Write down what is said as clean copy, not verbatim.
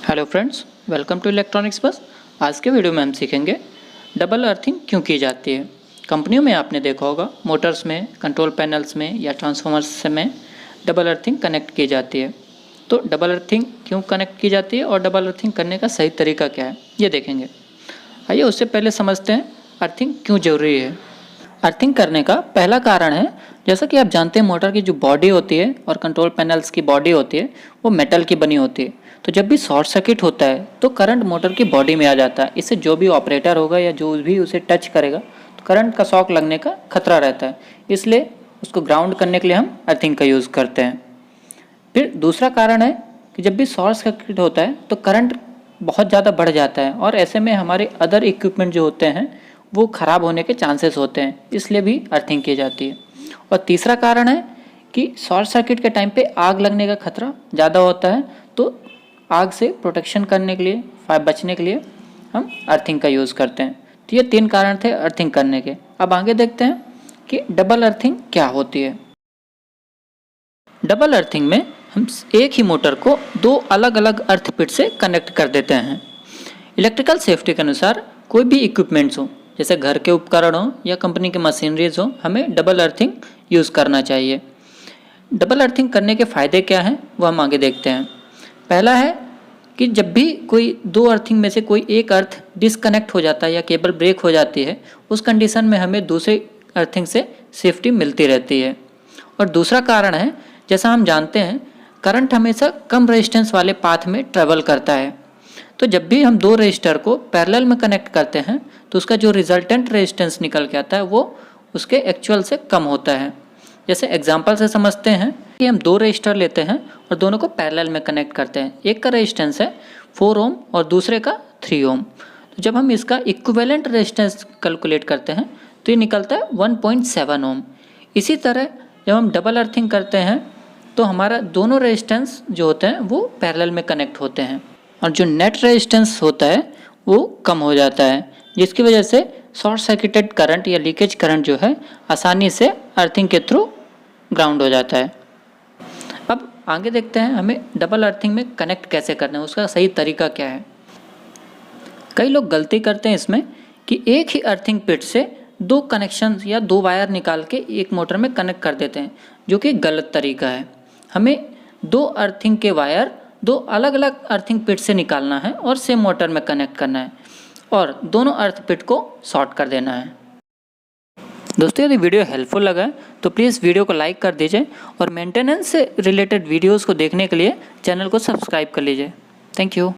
Hello friends, welcome to electronics bus. आज के video में हम सीखेंगे डबल अर्थिंग क्यों की जाती है। कंपनियों में आपने देखा होगा मोटर्स में, कंट्रोल पैनल्स में या ट्रांसफार्मर्स में डबल अर्थिंग कनेक्ट की जाती है। तो डबल अर्थिंग क्यों कनेक्ट की जाती है और डबल अर्थिंग करने का सही तरीका क्या है, ये देखेंगे। आइए उससे पहले समझते हैं अर्थिंग क्यों ज़रूरी है। अर्थिंग करने का पहला कारण है, जैसा कि आप जानते हैं मोटर की जो बॉडी होती है और कंट्रोल पैनल्स की बॉडी होती है वो मेटल की बनी होती है। तो जब भी शॉर्ट सर्किट होता है तो करंट मोटर की बॉडी में आ जाता है। इससे जो भी ऑपरेटर होगा या जो भी उसे टच करेगा तो करंट का शॉक लगने का खतरा रहता है। इसलिए उसको ग्राउंड करने के लिए हम अर्थिंग का यूज़ करते हैं। फिर दूसरा कारण है कि जब भी शॉर्ट सर्किट होता है तो करंट बहुत ज़्यादा बढ़ जाता है और ऐसे में हमारे अदर इक्विपमेंट जो होते हैं वो ख़राब होने के चांसेस होते हैं, इसलिए भी अर्थिंग की जाती है। और तीसरा कारण है कि शॉर्ट सर्किट के टाइम पे आग लगने का खतरा ज़्यादा होता है, तो आग से प्रोटेक्शन करने के लिए, बचने के लिए हम अर्थिंग का यूज़ करते हैं। तो ये 3 कारण थे अर्थिंग करने के। अब आगे देखते हैं कि डबल अर्थिंग क्या होती है। डबल अर्थिंग में हम एक ही मोटर को 2 अलग अलग अर्थ पिट से कनेक्ट कर देते हैं। इलेक्ट्रिकल सेफ्टी के अनुसार कोई भी इक्विपमेंट्स हो, जैसे घर के उपकरण हो या कंपनी के मशीनरीज हो, हमें डबल अर्थिंग यूज़ करना चाहिए। डबल अर्थिंग करने के फ़ायदे क्या हैं वो हम आगे देखते हैं। पहला है कि जब भी कोई 2 अर्थिंग में से कोई एक अर्थ डिसकनेक्ट हो जाता है या केबल ब्रेक हो जाती है, उस कंडीशन में हमें दूसरे अर्थिंग से सेफ्टी मिलती रहती है। और दूसरा कारण है, जैसा हम जानते हैं करंट हमेशा कम रेजिस्टेंस वाले पाथ में ट्रेवल करता है। तो जब भी हम 2 रजिस्टर को पैरेलल में कनेक्ट करते हैं तो उसका जो रिजल्टेंट रेजिस्टेंस निकल के आता है वो उसके एक्चुअल से कम होता है। जैसे एग्जांपल से समझते हैं कि हम 2 रजिस्टर लेते हैं और दोनों को पैरेलल में कनेक्ट करते हैं। एक का रेजिस्टेंस है 4 ओम और दूसरे का 3 ओम। तो जब हम इसका इक्विवेलेंट रेजिस्टेंस कैलकुलेट करते हैं तो ये निकलता है 1.7 ओम। इसी तरह जब हम डबल अर्थिंग करते हैं तो हमारा दोनों रेजिस्टेंस जो होते हैं वो पैरेलल में कनेक्ट होते हैं और जो नेट रेजिस्टेंस होता है वो कम हो जाता है, जिसकी वजह से शॉर्ट सर्किटेड करंट या लीकेज करंट जो है आसानी से अर्थिंग के थ्रू ग्राउंड हो जाता है। अब आगे देखते हैं हमें डबल अर्थिंग में कनेक्ट कैसे करना है, उसका सही तरीका क्या है। कई लोग गलती करते हैं इसमें कि एक ही अर्थिंग पिट से 2 कनेक्शन या 2 वायर निकाल के एक मोटर में कनेक्ट कर देते हैं, जो कि गलत तरीका है। हमें 2 अर्थिंग के वायर 2 अलग अलग अर्थिंग पिट से निकालना है और सेम मोटर में कनेक्ट करना है और दोनों अर्थ पिट को शॉर्ट कर देना है। दोस्तों, यदि वीडियो हेल्पफुल लगा है तो प्लीज़ वीडियो को लाइक कर दीजिए और मेंटेनेंस से रिलेटेड वीडियोस को देखने के लिए चैनल को सब्सक्राइब कर लीजिए। Thank you.